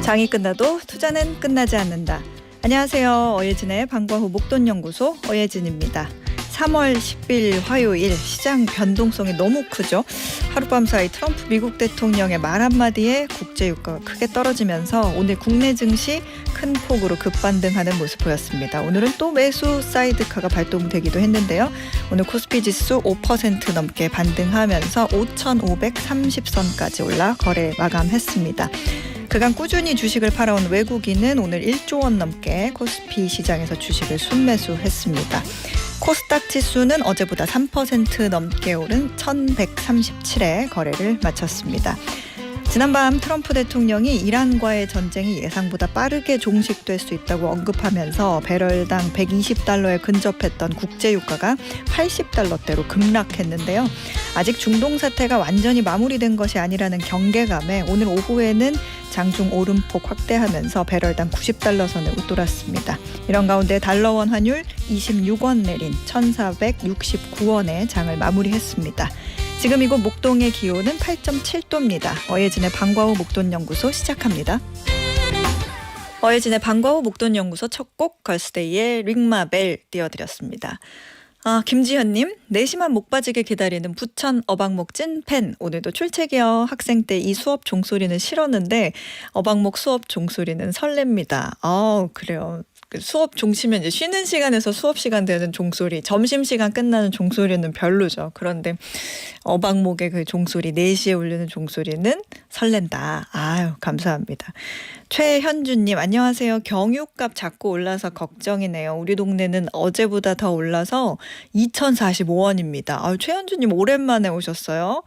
장이 끝나도 투자는 끝나지 않는다. 안녕하세요. 어예진의 방과후 목돈연구소 어예진입니다. 3월 10일 화요일 시장 변동성이 너무 크죠. 하룻밤 사이 트럼프 미국 대통령의 말 한마디에 국제유가가 크게 떨어지면서 오늘 국내 증시 큰 폭으로 급반등하는 모습 보였습니다. 오늘은 또 매수 사이드카가 발동되기도 했는데요. 오늘 코스피 지수 5% 넘게 반등하면서 5,530선까지 올라 거래 마감했습니다. 그간 꾸준히 주식을 팔아온 외국인은 오늘 1조 원 넘게 코스피 시장에서 주식을 순매수했습니다. 코스닥 지수는 어제보다 3% 넘게 오른 1137에 거래를 마쳤습니다. 지난밤 트럼프 대통령이 이란과의 전쟁이 예상보다 빠르게 종식될 수 있다고 언급하면서 배럴당 120달러에 근접했던 국제유가가 80달러대로 급락했는데요. 아직 중동 사태가 완전히 마무리된 것이 아니라는 경계감에 오늘 오후에는 장중 오름폭 확대하면서 배럴당 90달러 선을 웃돌았습니다. 이런 가운데 달러원 환율 26원 내린 1,469원에 장을 마무리했습니다. 지금 이곳 목동의 기온은 8.7도입니다. 어예진의 방과후 목돈연구소 시작합니다. 어예진의 방과후 목돈연구소 첫 곡 걸스데이의 링마벨 띄워드렸습니다. 김지현님, 4시만 목 빠지게 기다리는 부천 어박목 찐팬. 오늘도 출첵이요. 학생 때 이 수업 종소리는 싫었는데 어박목 수업 종소리는 설렙니다. 그래요. 수업 종치면 이제 쉬는 시간에서 수업 시간 되는 종소리, 점심시간 끝나는 종소리는 별로죠. 그런데 어박목의 그 종소리, 4시에 울리는 종소리는 설렌다. 아유, 감사합니다. 최현주님, 안녕하세요. 경유값 자꾸 올라서 걱정이네요. 우리 동네는 어제보다 더 올라서 2,045원입니다. 최현주님 오랜만에 오셨어요.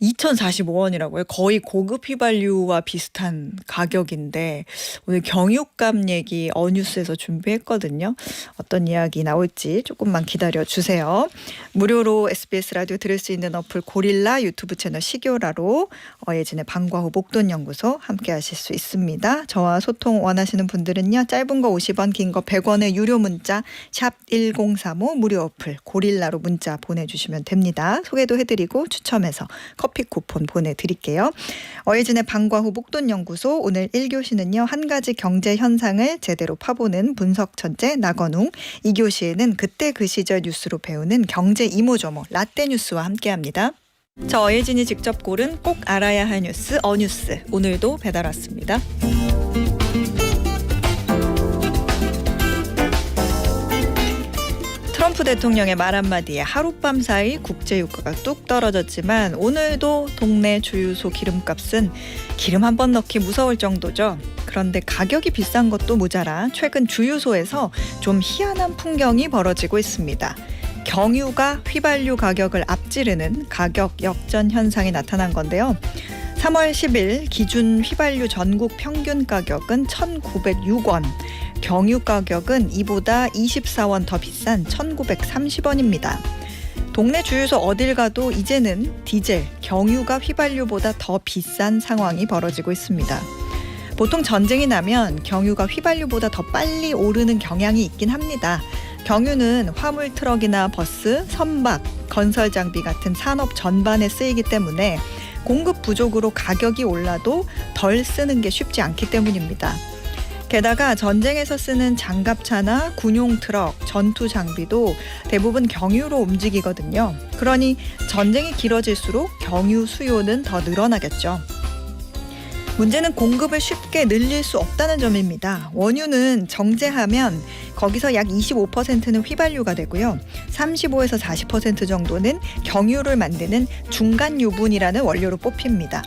2,045원이라고요. 거의 고급 휘발유와 비슷한 가격인데 오늘 경유값 얘기 어뉴스에서 준비했거든요. 어떤 이야기 나올지 조금만 기다려주세요. 무료로 SBS 라디오 들을 수 있는 어플 고릴라, 유튜브 채널 시교라로 어예진의 방과후 목돈연구소 함께 하실 수 있습니다. 저와 소통 원하시는 분들은요. 짧은 거 50원, 긴 거 100원의 유료 문자 샵 1035 무료 어플 고릴라로 문자 보내주시면 됩니다. 소개도 해드리고 추첨해서 커피 쿠폰 보내드릴게요. 어예진의 방과후 목돈연구소 오늘 1교시는요. 한 가지 경제 현상을 제대로 파보는 분석 천재 나건웅, 2교시에는 그때 그 시절 뉴스로 배우는 경제 이모저모 라떼 뉴스와 함께합니다. 저 어예진이 직접 고른 꼭 알아야 할 뉴스 어뉴스 오늘도 배달 왔습니다. 트럼프 대통령의 말 한마디에 하룻밤 사이 국제유가가 뚝 떨어졌지만 오늘도 동네 주유소 기름값은 기름 한 번 넣기 무서울 정도죠. 그런데 가격이 비싼 것도 모자라 최근 주유소에서 좀 희한한 풍경이 벌어지고 있습니다. 경유가 휘발유 가격을 앞지르는 가격 역전 현상이 나타난 건데요. 3월 10일 기준 휘발유 전국 평균 가격은 1,906원, 경유 가격은 이보다 24원 더 비싼 1,930원입니다. 동네 주유소 어딜 가도 이제는 디젤, 경유가 휘발유보다 더 비싼 상황이 벌어지고 있습니다. 보통 전쟁이 나면 경유가 휘발유보다 더 빨리 오르는 경향이 있긴 합니다. 경유는 화물 트럭이나 버스, 선박, 건설 장비 같은 산업 전반에 쓰이기 때문에 공급 부족으로 가격이 올라도 덜 쓰는 게 쉽지 않기 때문입니다. 게다가 전쟁에서 쓰는 장갑차나 군용 트럭, 전투 장비도 대부분 경유로 움직이거든요. 그러니 전쟁이 길어질수록 경유 수요는 더 늘어나겠죠. 문제는 공급을 쉽게 늘릴 수 없다는 점입니다. 원유는 정제하면 거기서 약 25%는 휘발유가 되고요. 35에서 40% 정도는 경유를 만드는 중간 유분이라는 원료로 뽑힙니다.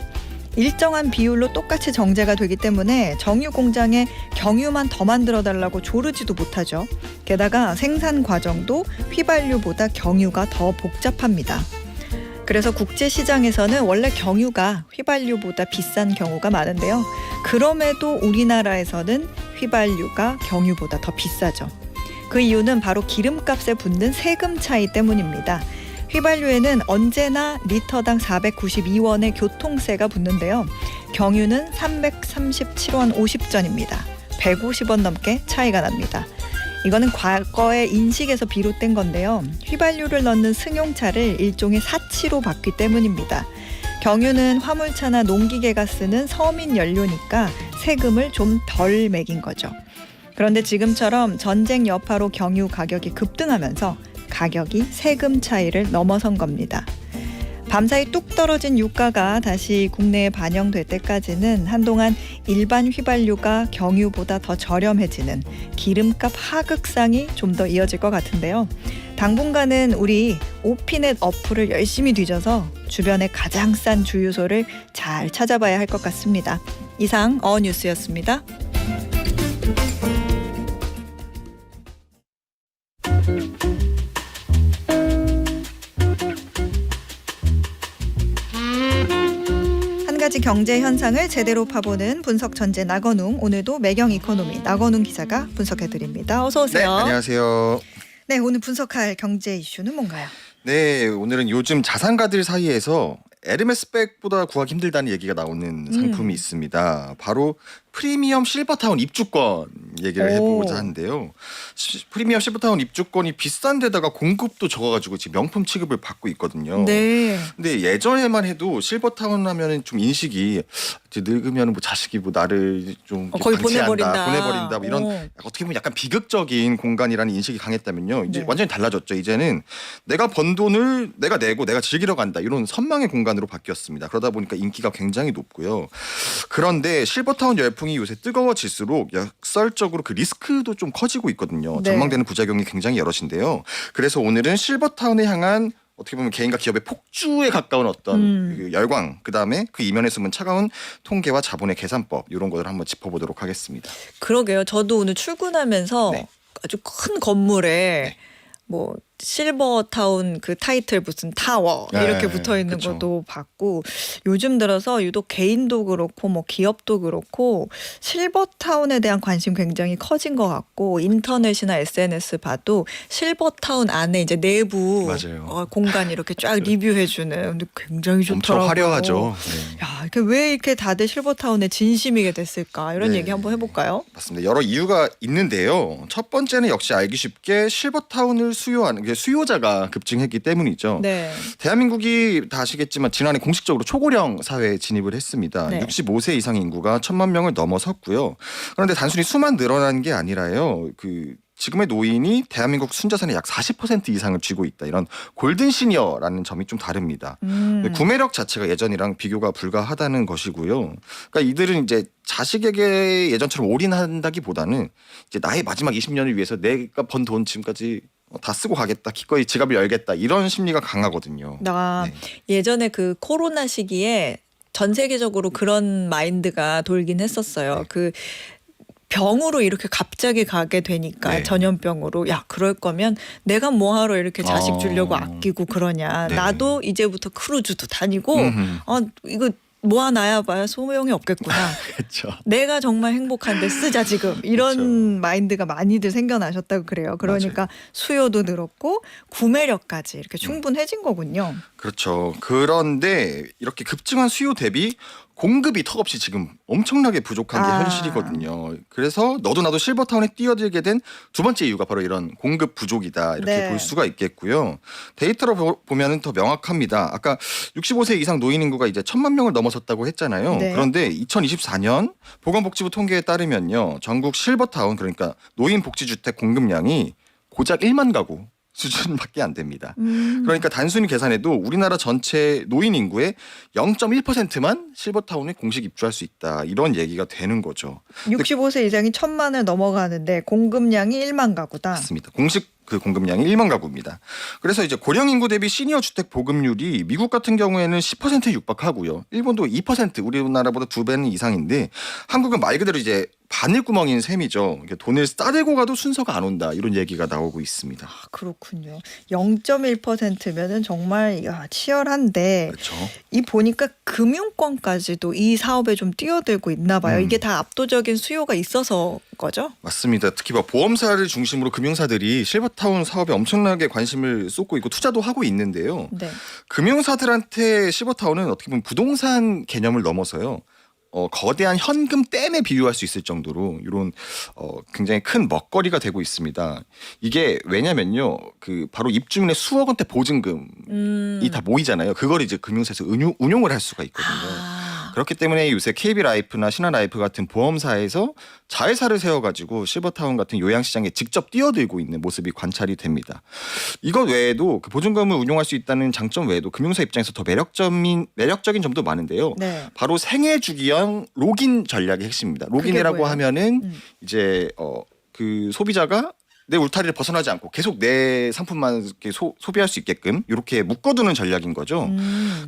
일정한 비율로 똑같이 정제가 되기 때문에 정유 공장에 경유만 더 만들어달라고 조르지도 못하죠. 게다가 생산 과정도 휘발유보다 경유가 더 복잡합니다. 그래서 국제시장에서는 원래 경유가 휘발유보다 비싼 경우가 많은데요. 그럼에도 우리나라에서는 휘발유가 경유보다 더 비싸죠. 그 이유는 바로 기름값에 붙는 세금 차이 때문입니다. 휘발유에는 언제나 리터당 492원의 교통세가 붙는데요. 경유는 337원 50전입니다. 150원 넘게 차이가 납니다. 이거는 과거의 인식에서 비롯된 건데요. 휘발유를 넣는 승용차를 일종의 사치로 봤기 때문입니다. 경유는 화물차나 농기계가 쓰는 서민 연료니까 세금을 좀 덜 매긴 거죠. 그런데 지금처럼 전쟁 여파로 경유 가격이 급등하면서 가격이 세금 차이를 넘어선 겁니다. 밤사이 뚝 떨어진 유가가 다시 국내에 반영될 때까지는 한동안 일반 휘발유가 경유보다 더 저렴해지는 기름값 하극상이 좀 더 이어질 것 같은데요. 당분간은 우리 오피넷 어플을 열심히 뒤져서 주변에 가장 싼 주유소를 잘 찾아봐야 할 것 같습니다. 이상 어뉴스였습니다. 한 가지 경제 현상을 제대로 파보는 분석 천재 나건웅, 오늘도 매경 이코노미 나건웅 기자가 분석해드립니다. 어서 오세요. 네, 안녕하세요. 네, 오늘 분석할 경제 이슈는 뭔가요? 네, 오늘은 요즘 자산가들 사이에서 에르메스 백보다 구하기 힘들다는 얘기가 나오는 상품이 있습니다. 바로 프리미엄 실버타운 입주권 얘기를 해보고자 하는데요. 프리미엄 실버타운 입주권이 비싼 데다가 공급도 적어가지고 지금 명품 취급을 받고 있거든요. 네. 근데 예전에만 해도 실버타운 하면은 좀 인식이 이제 늙으면 뭐 자식이 뭐 나를 좀 거의 방치한다, 보내버린다. 보내버린다 뭐 이런 어떻게 보면 약간 비극적인 공간이라는 인식이 강했다면요. 이제 네. 완전히 달라졌죠. 이제는 내가 번 돈을 내가 내고 내가 즐기러 간다 이런 선망의 공간으로 바뀌었습니다. 그러다 보니까 인기가 굉장히 높고요. 그런데 실버타운 열풍이 요새 뜨거워질수록 역설적으로 그 리스크도 좀 커지고 있거든요. 네. 전망되는 부작용이 굉장히 여럿인데요. 그래서 오늘은 실버타운에 향한 어떻게 보면 개인과 기업의 폭주에 가까운 어떤 그 열광, 그다음에 그 이면에 숨은 차가운 통계와 자본의 계산법 이런 것을 한번 짚어보도록 하겠습니다. 그러게요. 저도 오늘 출근하면서 네. 아주 큰 건물에 뭐 실버타운 그 타이틀 무슨 타워 이렇게 네, 붙어 있는 그쵸. 것도 봤고, 요즘 들어서 유독 개인도 그렇고 뭐 기업도 그렇고 실버타운에 대한 관심 굉장히 커진 것 같고, 인터넷이나 SNS 봐도 실버타운 안에 이제 내부 맞아요. 공간 이렇게 쫙 리뷰해주는, 근데 굉장히 좋더라고요. 엄청 화려하죠. 네. 야, 이게 왜 이렇게 다들 실버타운에 진심이게 됐을까? 이런 네. 얘기 한번 해볼까요? 맞습니다. 여러 이유가 있는데요. 첫 번째는 역시 알기 쉽게 실버타운을 수요하는 게 수요자가 급증했기 때문이죠. 네. 대한민국이 다 아시겠지만 지난해 공식적으로 초고령 사회에 진입을 했습니다. 네. 65세 이상 인구가 1,000만 명을 넘어섰고요. 그런데 단순히 수만 늘어난 게 아니라요. 지금의 노인이 대한민국 순자산의 약 40% 이상을 쥐고 있다. 이런 골든 시니어라는 점이 좀 다릅니다. 구매력 자체가 예전이랑 비교가 불가하다는 것이고요. 그러니까 이들은 이제 자식에게 예전처럼 올인한다기보다는 이제 나의 마지막 20년을 위해서 내가 번 돈 지금까지 다 쓰고 가겠다, 기꺼이 지갑을 열겠다, 이런 심리가 강하거든요. 나 네. 예전에 그 코로나 시기에 전 세계적으로 그런 마인드가 돌긴 했었어요. 네. 그 병으로 이렇게 갑자기 가게 되니까 네. 전염병으로, 야, 그럴 거면 내가 뭐하러 이렇게 자식 주려고 어. 아끼고 그러냐. 네. 나도 이제부터 크루즈도 다니고 음흠. 이거 모아놔야 봐야 소용이 없겠구나. 그렇죠. 내가 정말 행복한데 쓰자 지금, 이런 그쵸. 마인드가 많이들 생겨나셨다고 그래요. 그러니까 수요도 늘었고 구매력까지 이렇게 충분해진 거군요. 그렇죠. 그런데 이렇게 급증한 수요 대비 공급이 턱없이 지금 엄청나게 부족한 게 아. 현실이거든요. 그래서 너도 나도 실버타운에 뛰어들게 된 두 번째 이유가 바로 이런 공급 부족이다, 이렇게 네. 볼 수가 있겠고요. 데이터로 보면은 더 명확합니다. 아까 65세 이상 노인 인구가 이제 1,000만 명을 넘어섰다고 했잖아요. 네. 그런데 2024년 보건복지부 통계에 따르면요, 전국 실버타운, 그러니까 노인 복지주택 공급량이 고작 1만 가구 수준밖에 안 됩니다. 그러니까 단순히 계산해도 우리나라 전체 노인 인구의 0.1%만 실버타운에 공식 입주할 수 있다, 이런 얘기가 되는 거죠. 65세 이상이 1,000만을 넘어가는데 공급량이 1만 가구다. 맞습니다. 공식 그 공급량이 1만 가구입니다. 그래서 이제 고령 인구 대비 시니어 주택 보급률이 미국 같은 경우에는 10%에 육박하고요. 일본도 2%, 우리나라보다 2배는 이상인데 한국은 말 그대로 이제 바늘구멍인 셈이죠. 돈을 싸대고 가도 순서가 안 온다, 이런 얘기가 나오고 있습니다. 그렇군요. 0.1%면은 정말 치열한데, 그렇죠. 이 보니까 금융권까지도 이 사업에 좀 뛰어들고 있나 봐요. 이게 다 압도적인 수요가 있어서 거죠? 맞습니다. 특히 보험사를 중심으로 금융사들이 실버타운 사업에 엄청나게 관심을 쏟고 있고 투자도 하고 있는데요. 네. 금융사들한테 실버타운은 어떻게 보면 부동산 개념을 넘어서요, 거대한 현금 댐에 비유할 수 있을 정도로 이런 굉장히 큰 먹거리가 되고 있습니다. 이게 왜냐면요, 바로 입주민의 수억 원대 보증금이 다 모이잖아요. 그걸 이제 금융사에서 운용을 할 수가 있거든요. 그렇기 때문에 요새 KB라이프나 신한라이프 같은 보험사에서 자회사를 세워가지고 실버타운 같은 요양시장에 직접 뛰어들고 있는 모습이 관찰이 됩니다. 이것 외에도 그 보증금을 운용할 수 있다는 장점 외에도 금융사 입장에서 더 매력적인 점도 많은데요. 네. 바로 생애주기형 로긴 전략이 핵심입니다. 로긴이라고 뭐예요? 하면은 이제 그 소비자가 내 울타리를 벗어나지 않고 계속 내 상품만 이렇게 소비할 수 있게끔 이렇게 묶어두는 전략인 거죠.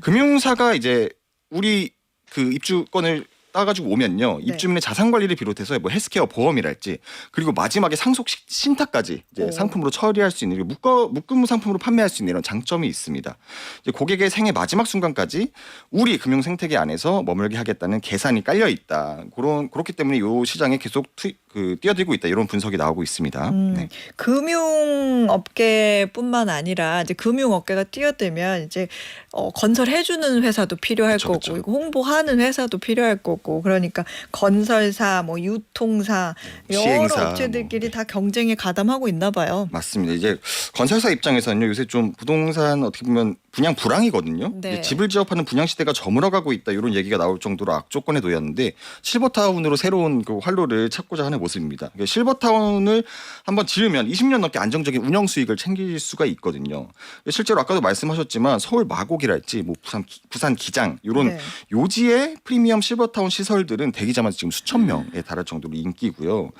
금융사가 이제 우리 그 입주권을 따가지고 오면요, 네. 입주민의 자산 관리를 비롯해서 뭐 헬스케어 보험이랄지 그리고 마지막에 상속 신탁까지 이제 상품으로 처리할 수 있는 묶음 상품으로 판매할 수 있는 이런 장점이 있습니다. 이제 고객의 생애 마지막 순간까지 우리 금융 생태계 안에서 머물게 하겠다는 계산이 깔려 있다. 그렇기 때문에 이 시장에 계속 뛰어들고 있다. 이런 분석이 나오고 있습니다. 네. 금융업계뿐만 아니라 이제 금융업계가 뛰어들면 이제 건설해주는 회사도 필요할 그쵸, 거고, 그쵸. 홍보하는 회사도 필요할 거고, 그러니까 건설사, 뭐 유통사, 여러 시행사, 업체들끼리 다 경쟁에 가담하고 있나 봐요. 맞습니다. 이제 건설사 입장에서는요, 요새 좀 부동산 어떻게 보면 분양 불황이거든요. 네. 이제 집을 지어파는 분양 시대가 저물어가고 있다, 이런 얘기가 나올 정도로 악조건에 놓였는데 실버타운으로 새로운 그 활로를 찾고자 하는 모습입니다. 그러니까 실버타운을 한번 지으면 20년 넘게 안정적인 운영 수익을 챙길 수가 있거든요. 실제로 아까도 말씀하셨지만 서울 마곡이랄지 뭐 부산 기장 이런 네. 요지의 프리미엄 실버타운 시설들은 대기자만 지금 수천 명에 달할 정도로 인기고요.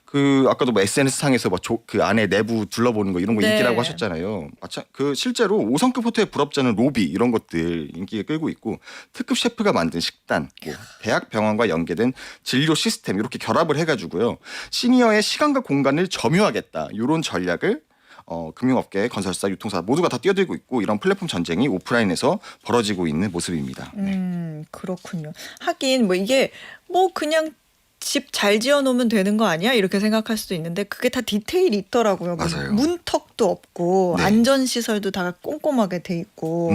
그 아까도 뭐 SNS 상에서 그 안에 내부 둘러보는 거 이런 거 네. 인기라고 하셨잖아요. 그 실제로 5성급 호텔에 부럽지 않은 로비 이런 것들 인기가 끌고 있고, 특급 셰프가 만든 식단, 뭐 대학 병원과 연계된 진료 시스템 이렇게 결합을 해가지고요, 시니어의 시간과 공간을 점유하겠다 이런 전략을 금융업계, 건설사, 유통사 모두가 다 뛰어들고 있고, 이런 플랫폼 전쟁이 오프라인에서 벌어지고 있는 모습입니다. 그렇군요. 하긴 뭐 이게 뭐 그냥 집 잘 지어놓으면 되는 거 아니야? 이렇게 생각할 수도 있는데 그게 다 디테일이 있더라고요. 뭐 맞아요. 문턱도 없고 네. 안전시설도 다 꼼꼼하게 돼 있고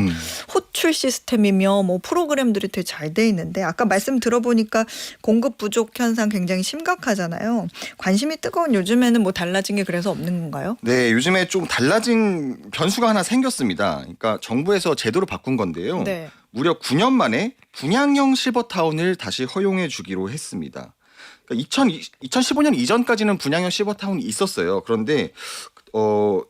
호출 시스템이며 뭐 프로그램들이 되게 잘 돼 있는데, 아까 말씀 들어보니까 공급 부족 현상 굉장히 심각하잖아요. 관심이 뜨거운 요즘에는 뭐 달라진 게 그래서 없는 건가요? 네, 요즘에 좀 달라진 변수가 하나 생겼습니다. 그러니까 정부에서 제도를 바꾼 건데요. 네. 무려 9년 만에 분양형 실버타운을 다시 허용해 주기로 했습니다. 그러니까 2015년 이전까지는 분양형 실버타운이 있었어요. 그런데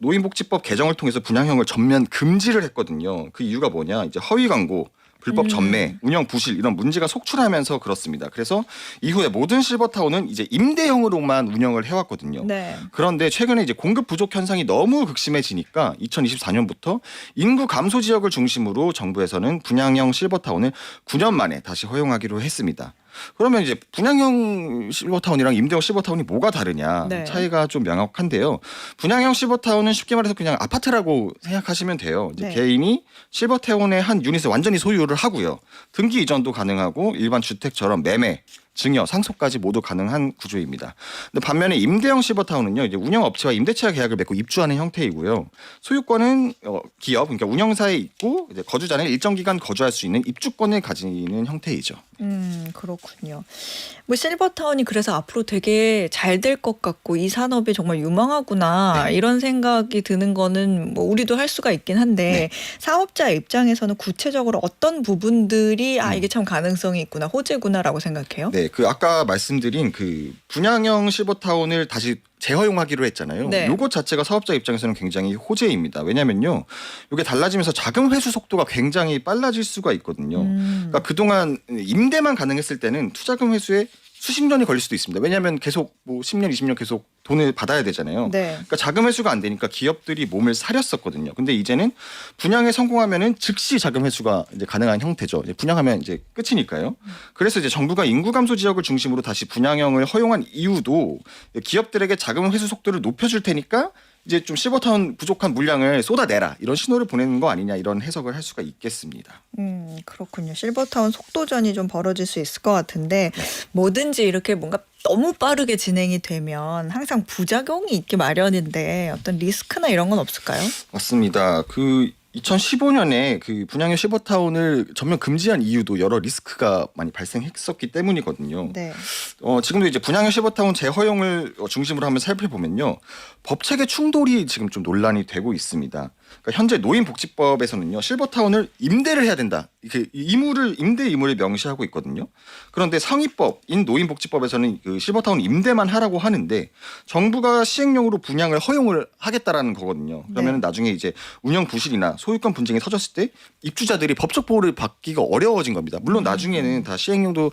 노인복지법 개정을 통해서 분양형을 전면 금지를 했거든요. 그 이유가 뭐냐? 이제 허위 광고, 불법 전매, 운영 부실 이런 문제가 속출하면서 그렇습니다. 그래서 이후에 모든 실버타운은 이제 임대형으로만 운영을 해왔거든요. 네. 그런데 최근에 이제 공급 부족 현상이 너무 극심해지니까 2024년부터 인구 감소 지역을 중심으로 정부에서는 분양형 실버타운을 9년 만에 다시 허용하기로 했습니다. 그러면 이제 분양형 실버타운이랑 임대형 실버타운이 뭐가 다르냐? 네. 차이가 좀 명확한데요. 분양형 실버타운은 쉽게 말해서 그냥 아파트라고 생각하시면 돼요. 이제 네. 개인이 실버타운의 한 유닛을 완전히 소유를 하고요. 등기 이전도 가능하고 일반 주택처럼 매매, 증여, 상속까지 모두 가능한 구조입니다. 근데 반면에 임대형 실버타운은요, 이제 운영업체와 임대차 계약을 맺고 입주하는 형태이고요. 소유권은 기업, 그러니까 운영사에 있고, 이제 거주자는 일정 기간 거주할 수 있는 입주권을 가지는 형태이죠. 그렇군요. 뭐 실버타운이 그래서 앞으로 되게 잘 될 것 같고 이 산업이 정말 유망하구나, 네. 이런 생각이 드는 거는 뭐 우리도 할 수가 있긴 한데, 네. 사업자 입장에서는 구체적으로 어떤 부분들이 이게 참 가능성이 있구나, 호재구나라고 생각해요? 네, 그 아까 말씀드린 그 분양형 실버타운을 다시 재허용하기로 했잖아요. 네. 요것 자체가 사업자 입장에서는 굉장히 호재입니다. 왜냐면요, 이게 달라지면서 자금 회수 속도가 굉장히 빨라질 수가 있거든요. 그러니까 그동안 임대만 가능했을 때는 투자금 회수에 수십 년이 걸릴 수도 있습니다. 왜냐하면 계속 뭐 10년, 20년 계속 돈을 받아야 되잖아요. 네. 그러니까 자금 회수가 안 되니까 기업들이 몸을 사렸었거든요. 근데 이제는 분양에 성공하면은 즉시 자금 회수가 이제 가능한 형태죠. 이제 분양하면 이제 끝이니까요. 그래서 이제 정부가 인구 감소 지역을 중심으로 다시 분양형을 허용한 이유도 기업들에게 자금 회수 속도를 높여줄 테니까 이제 좀 실버타운 부족한 물량을 쏟아내라, 이런 신호를 보내는 거 아니냐, 이런 해석을 할 수가 있겠습니다. 그렇군요. 실버타운 속도전이 좀 벌어질 수 있을 것 같은데, 뭐든지 이렇게 뭔가 너무 빠르게 진행이 되면 항상 부작용이 있기 마련인데 어떤 리스크나 이런 건 없을까요? 맞습니다. 그 2015년에 그 분양형 실버타운을 전면 금지한 이유도 여러 리스크가 많이 발생했었기 때문이거든요. 네. 지금도 이제 분양형 실버타운 재허용을 중심으로 한번 살펴보면요, 법체계 충돌이 지금 좀 논란이 되고 있습니다. 그러니까 현재 노인복지법에서는요 실버타운을 임대를 해야 된다. 그 임대 의무를 명시하고 있거든요. 그런데 상위법인 노인복지법에서는 그 실버타운 임대만 하라고 하는데 정부가 시행령으로 분양을 허용을 하겠다라는 거거든요. 그러면 네. 나중에 이제 운영 부실이나 소유권 분쟁이 터졌을 때 입주자들이 법적 보호를 받기가 어려워진 겁니다. 물론 나중에는 다 시행령도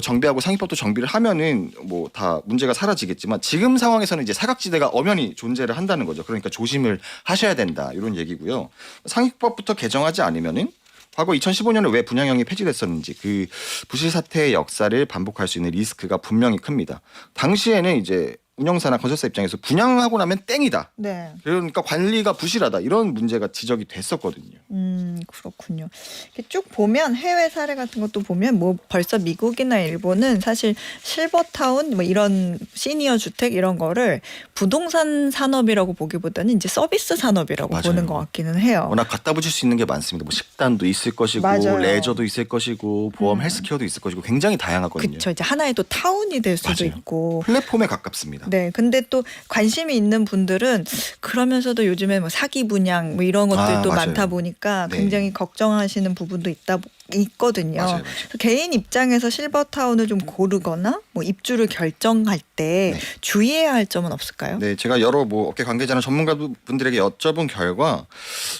정비하고 상위법도 정비를 하면은 뭐 다 문제가 사라지겠지만 지금 상황에서는 이제 사각지대가 엄연히 존재를 한다는 거죠. 그러니까 조심을 하셔야 된다 이런 얘기고요. 상위법부터 개정하지 않으면은 과거 2015년에 왜 분양형이 폐지됐었는지 그 부실 사태의 역사를 반복할 수 있는 리스크가 분명히 큽니다. 당시에는 이제 운영사나 건설사 입장에서 분양하고 나면 땡이다. 네. 그러니까 관리가 부실하다 이런 문제가 지적이 됐었거든요. 그렇군요. 이렇게 쭉 보면 해외 사례 같은 것도 보면 뭐 벌써 미국이나 일본은 사실 실버타운 뭐 이런 시니어 주택 이런 거를 부동산 산업이라고 보기보다는 이제 서비스 산업이라고 맞아요. 보는 것 같기는 해요. 워낙 갖다 붙일 수 있는 게 많습니다. 뭐 식단도 있을 것이고 맞아요. 레저도 있을 것이고 보험 헬스케어도 있을 것이고 굉장히 다양하거든요. 그렇죠. 이제 하나의 또 타운이 될 수도 맞아요. 있고. 플랫폼에 가깝습니다. 네, 근데 또 관심이 있는 분들은 그러면서도 요즘에 뭐 사기 분양 뭐 이런 것들도 맞아요. 많다 보니까 네. 굉장히 걱정하시는 부분도 있거든요. 맞아요. 그래서 개인 입장에서 실버타운을 좀 고르거나 뭐 입주를 결정할 때 네. 주의해야 할 점은 없을까요? 네, 제가 여러 뭐 업계 관계자나 전문가분들에게 여쭤본 결과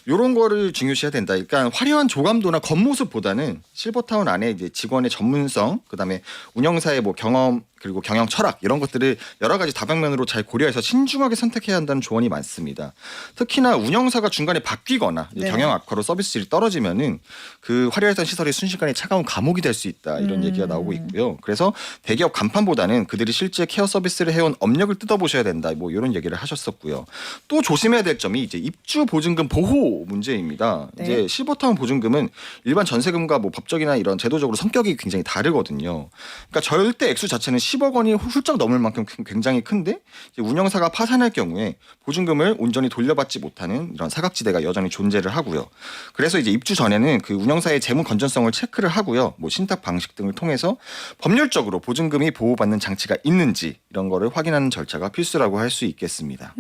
이런 거를 중요시해야 된다. 그러니까 화려한 조감도나 겉모습보다는 실버타운 안에 이제 직원의 전문성, 그다음에 운영사의 뭐 경험 그리고 경영 철학 이런 것들을 여러 가지 다방면으로 잘 고려해서 신중하게 선택해야 한다는 조언이 많습니다. 특히나 운영사가 중간에 바뀌거나 이제 네. 경영 악화로 서비스 질이 떨어지면은 그 화려했던 시설이 순식간에 차가운 감옥이 될 수 있다 이런 얘기가 나오고 있고요. 그래서 대기업 간판보다는 그들이 실제 케어 서비스를 해온 업력을 뜯어보셔야 된다. 뭐 이런 얘기를 하셨었고요. 또 조심해야 될 점이 이제 입주 보증금 보호 문제입니다. 네. 이제 실버타운 보증금은 일반 전세금과 뭐 법적이나 이런 제도적으로 성격이 굉장히 다르거든요. 그러니까 절대 액수 자체는 10억 원이 훌쩍 넘을 만큼 굉장히 큰데 이제 운영사가 파산할 경우에 보증금을 온전히 돌려받지 못하는 이런 사각지대가 여전히 존재를 하고요. 그래서 이제 입주 전에는 그 운영사의 재무 건전성을 체크를 하고요. 뭐 신탁 방식 등을 통해서 법률적으로 보증금이 보호받는 장치가 있는지 이런 거를 확인하는 절차가 필수라고 할 수 있겠습니다.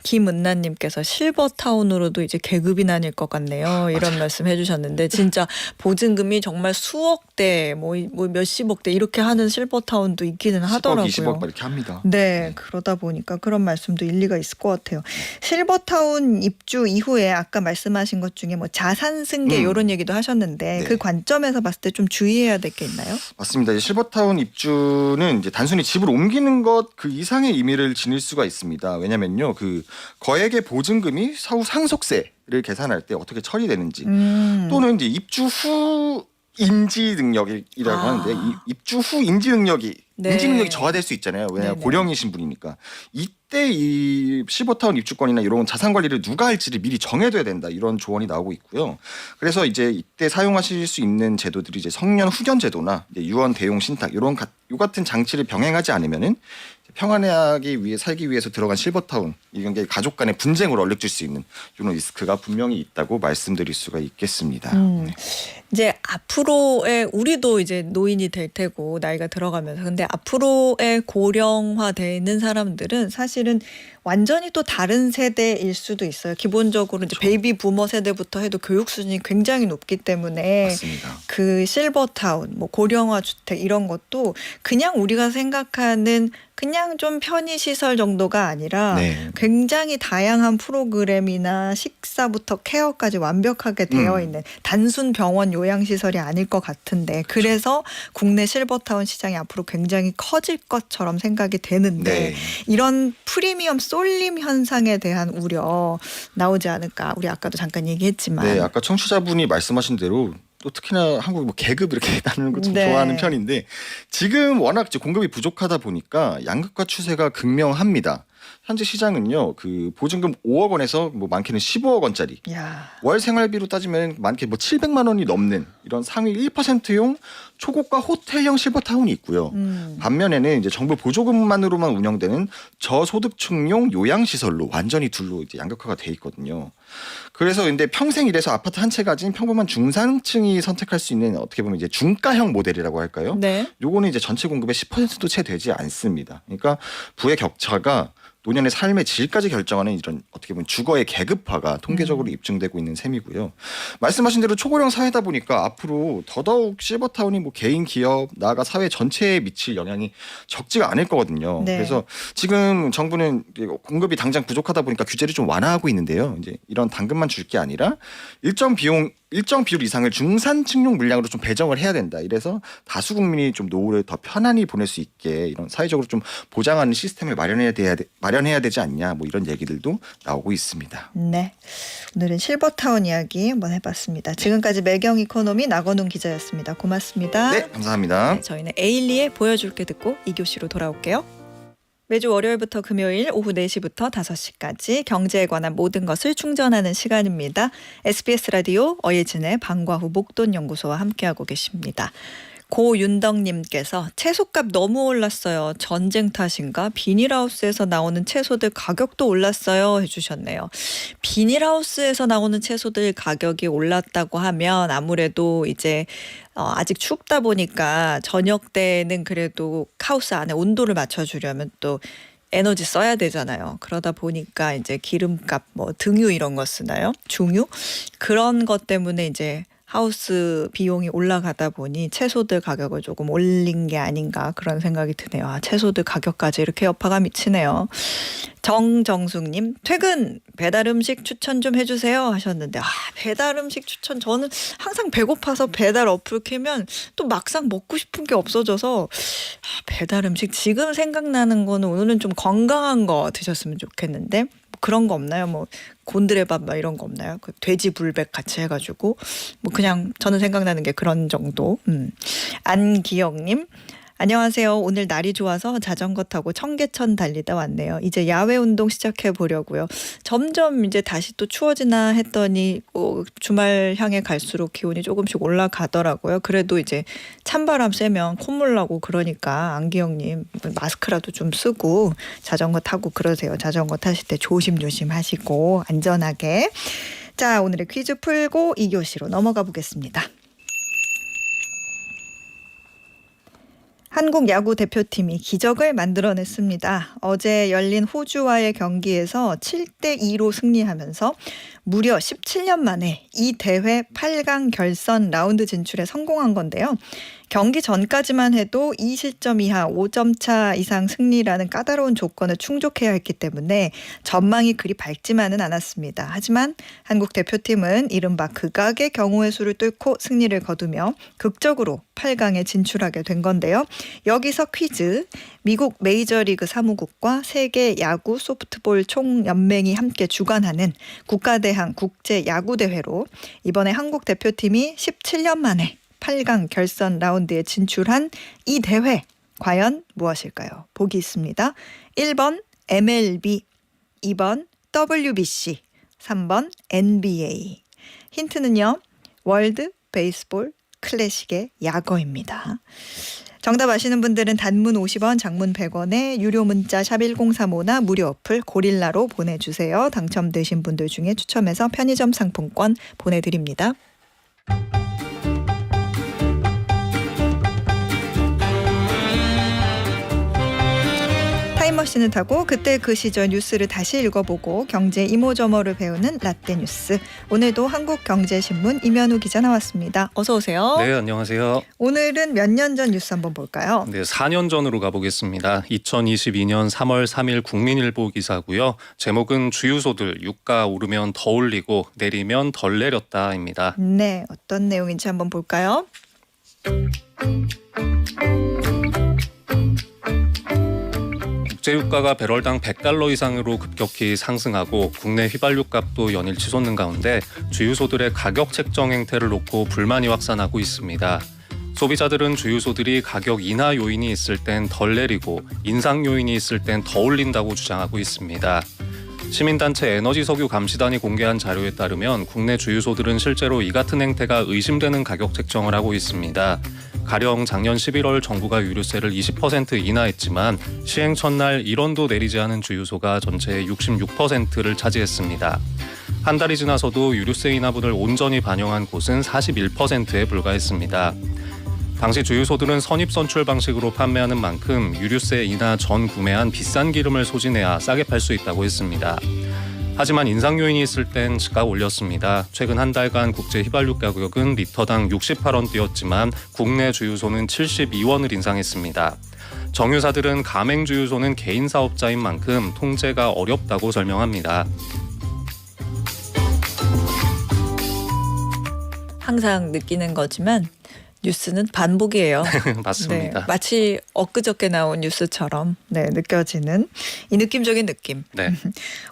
김은나님께서 실버타운으로도 이제 계급이 나뉠 것 같네요. 이런 말씀 해주셨는데 진짜 보증금이 정말 수억대 뭐 몇십억대 이렇게 하는 실버타운도 있기는 하더라고요. 10억, 20억 이렇게 합니다. 네, 그러다 보니까 그런 말씀도 일리가 있을 것 같아요. 실버타운 입주 이후에 아까 말씀하신 것 중에 뭐 자산 승계 이런 얘기도 하셨는데 네. 그 관점에서 봤을 때 좀 주의해야 될 게 있나요? 맞습니다. 이제 실버타운 입주는 이제 단순히 집을 옮기는 것 그 이상의 의미를 지닐 수가 있습니다. 왜냐면요, 그 거액의 보증금이 사후 상속세를 계산할 때 어떻게 처리되는지 또는 이제 입주 후 인지 능력이라고 하는데 이 입주 후 인지 능력이 네. 인지 능력이 저하될 수 있잖아요. 왜냐하면 네네. 고령이신 분이니까 이때 이 실버타운 입주권이나 이런 자산 관리를 누가 할지를 미리 정해둬야 된다 이런 조언이 나오고 있고요. 그래서 이제 이때 사용하실 수 있는 제도들이 이제 성년 후견 제도나 이제 유언 대용 신탁 요 같은 장치를 병행하지 않으면은 평안하기 위해 살기 위해서 들어간 실버타운 이런 게 가족 간의 분쟁으로 얼룩질 수 있는 이런 리스크가 분명히 있다고 말씀드릴 수가 있겠습니다. 네. 이제 앞으로의 우리도 이제 노인이 될 테고 나이가 들어가면서 근데 앞으로의 고령화되는 사람들은 사실은 완전히 또 다른 세대일 수도 있어요. 기본적으로 이제 베이비 부머 세대부터 해도 교육 수준이 굉장히 높기 때문에 맞습니다. 그 실버타운, 뭐 고령화 주택 이런 것도 그냥 우리가 생각하는 그냥 좀 편의 시설 정도가 아니라 네. 굉장히 다양한 프로그램이나 식사부터 케어까지 완벽하게 되어 있는 단순 병원 요양시설이 아닐 것 같은데 그래서 국내 실버타운 시장이 앞으로 굉장히 커질 것처럼 생각이 되는데 네. 이런 프리미엄 쏠림 현상에 대한 우려 나오지 않을까. 우리 아까도 잠깐 얘기했지만. 네, 아까 청취자분이 말씀하신 대로 또 특히나 한국 뭐 계급 이렇게 나누는 거 좀 네. 좋아하는 편인데 지금 워낙 이제 공급이 부족하다 보니까 양극화 추세가 극명합니다. 현재 시장은요, 그 보증금 5억 원에서 뭐 많게는 15억 원짜리 야. 월 생활비로 따지면 많게 뭐 700만 원이 넘는 이런 상위 1%용 초고가 호텔형 실버타운이 있고요. 반면에는 이제 정부 보조금만으로만 운영되는 저소득층용 요양시설로 완전히 둘로 이제 양극화가 돼 있거든요. 그래서 근데 평생 일해서 아파트 한 채 가진 평범한 중산층이 선택할 수 있는 어떻게 보면 이제 중가형 모델이라고 할까요? 네. 요거는 이제 전체 공급의 10%도 채 되지 않습니다. 그러니까 부의 격차가 노년의 삶의 질까지 결정하는 이런 어떻게 보면 주거의 계급화가 통계적으로 입증되고 있는 셈이고요. 말씀하신 대로 초고령 사회다 보니까 앞으로 더더욱 실버타운이 뭐 개인 기업 나아가 사회 전체에 미칠 영향이 적지가 않을 거거든요. 네. 그래서 지금 정부는 공급이 당장 부족하다 보니까 규제를 좀 완화하고 있는데요. 이제 이런 당근만 줄 게 아니라 일정 비율 이상을 중산층용 물량으로 좀 배정을 해야 된다. 이래서 다수 국민이 좀 노후를 더 편안히 보낼 수 있게 이런 사회적으로 좀 보장하는 시스템을 마련해야 되지 않냐. 뭐 이런 얘기들도 나오고 있습니다. 네, 오늘은 실버타운 이야기 한번 해봤습니다. 지금까지 매경 이코노미 나건웅 기자였습니다. 고맙습니다. 네, 감사합니다. 네, 저희는 에일리의 보여줄게 듣고 2교시로 돌아올게요. 매주 월요일부터 금요일 오후 4시부터 5시까지 경제에 관한 모든 것을 충전하는 시간입니다. SBS 라디오 어예진의 방과후 목돈연구소와 함께하고 계십니다. 고윤덕님께서 채소값 너무 올랐어요. 전쟁 탓인가? 비닐하우스에서 나오는 채소들 가격도 올랐어요 해주셨네요. 비닐하우스에서 나오는 채소들 가격이 올랐다고 하면 아무래도 이제 아직 춥다 보니까 저녁 때는 그래도 하우스 안에 온도를 맞춰주려면 또 에너지 써야 되잖아요. 그러다 보니까 이제 기름값 뭐 등유 이런 거 쓰나요? 중유? 그런 것 때문에 이제 하우스 비용이 올라가다 보니 채소들 가격을 조금 올린 게 아닌가 그런 생각이 드네요. 아, 채소들 가격까지 이렇게 여파가 미치네요. 정정숙님 퇴근 배달 음식 추천 좀 해주세요 하셨는데 배달 음식 추천 저는 항상 배고파서 배달 어플 켜면 또 막상 먹고 싶은 게 없어져서 배달 음식 지금 생각나는 거는 오늘은 좀 건강한 거 드셨으면 좋겠는데 그런 거 없나요? 뭐 곤드레밥 막 이런 거 없나요? 그 돼지 불백 같이 해가지고 뭐 그냥 저는 생각나는 게 그런 정도. 안기영님 안녕하세요. 오늘 날이 좋아서 자전거 타고 청계천 달리다 왔네요. 이제 야외 운동 시작해 보려고요. 점점 이제 다시 또 추워지나 했더니 주말 향해 갈수록 기온이 조금씩 올라가더라고요. 그래도 이제 찬바람 쐬면 콧물 나고 그러니까 안기영님 마스크라도 좀 쓰고 자전거 타고 그러세요. 자전거 타실 때 조심조심 하시고 안전하게. 자, 오늘의 퀴즈 풀고 2교시로 넘어가 보겠습니다. 한국 야구 대표팀이 기적을 만들어냈습니다. 어제 열린 호주와의 경기에서 7대2로 승리하면서 무려 17년 만에 이 대회 8강 결선 라운드 진출에 성공한 건데요. 경기 전까지만 해도 2실점 이하 5점 차 이상 승리라는 까다로운 조건을 충족해야 했기 때문에 전망이 그리 밝지만은 않았습니다. 하지만 한국 대표팀은 이른바 극악의 경우의 수를 뚫고 승리를 거두며 극적으로 8강에 진출하게 된 건데요. 여기서 퀴즈. 미국 메이저리그 사무국과 세계 야구 소프트볼 총연맹이 함께 주관하는 국가대항 국제야구대회로 이번에 한국 대표팀이 17년 만에 8강 결선 라운드에 진출한 이 대회 과연 무엇일까요? 보기 있습니다. 1번 MLB, 2번 WBC, 3번 NBA. 힌트는요. 월드 베이스볼 클래식의 야거입니다. 정답 아시는 분들은 단문 50원, 장문 100원에 유료 문자 샵 1035나 무료 어플 고릴라로 보내주세요. 당첨되신 분들 중에 추첨해서 편의점 상품권 보내드립니다. 타임머신을 타고 그때 그 시절 뉴스를 다시 읽어보고 경제 이모저모를 배우는 라떼 뉴스. 오늘도 한국경제신문 임현우 기자 나왔습니다. 어서 오세요. 네, 안녕하세요. 오늘은 몇 년 전 뉴스 한번 볼까요? 네, 4년 전으로 가보겠습니다. 2022년 3월 3일 국민일보 기사고요. 제목은 주유소들 유가 오르면 더 올리고 내리면 덜 내렸다입니다. 네, 어떤 내용인지 한번 볼까요? 국제유가가 배럴당 100달러 이상으로 급격히 상승하고 국내 휘발유 값도 연일 치솟는 가운데 주유소들의 가격 책정 행태를 놓고 불만이 확산하고 있습니다. 소비자들은 주유소들이 가격 인하 요인이 있을 땐 덜 내리고 인상 요인이 있을 땐 더 올린다고 주장하고 있습니다. 시민단체 에너지석유 감시단이 공개한 자료에 따르면 국내 주유소들은 실제로 이 같은 행태가 의심되는 가격 책정을 하고 있습니다. 가령 작년 11월 정부가 유류세를 20% 인하했지만 시행 첫날 1원도 내리지 않은 주유소가 전체의 66%를 차지했습니다. 한 달이 지나서도 유류세 인하분을 온전히 반영한 곳은 41%에 불과했습니다. 당시 주유소들은 선입선출 방식으로 판매하는 만큼 유류세 인하 전 구매한 비싼 기름을 소진해야 싸게 팔 수 있다고 했습니다. 하지만 인상 요인이 있을 땐 즉각 올렸습니다. 최근 한 달간 국제 휘발유 가격은 리터당 68원 뛰었지만 국내 주유소는 72원을 인상했습니다. 정유사들은 가맹주유소는 개인 사업자인 만큼 통제가 어렵다고 설명합니다. 항상 느끼는 거지만 뉴스는 반복이에요. 맞습니다. 네, 마치 엊그저께 나온 뉴스처럼 느껴지는 이 느낌적인 느낌. 네.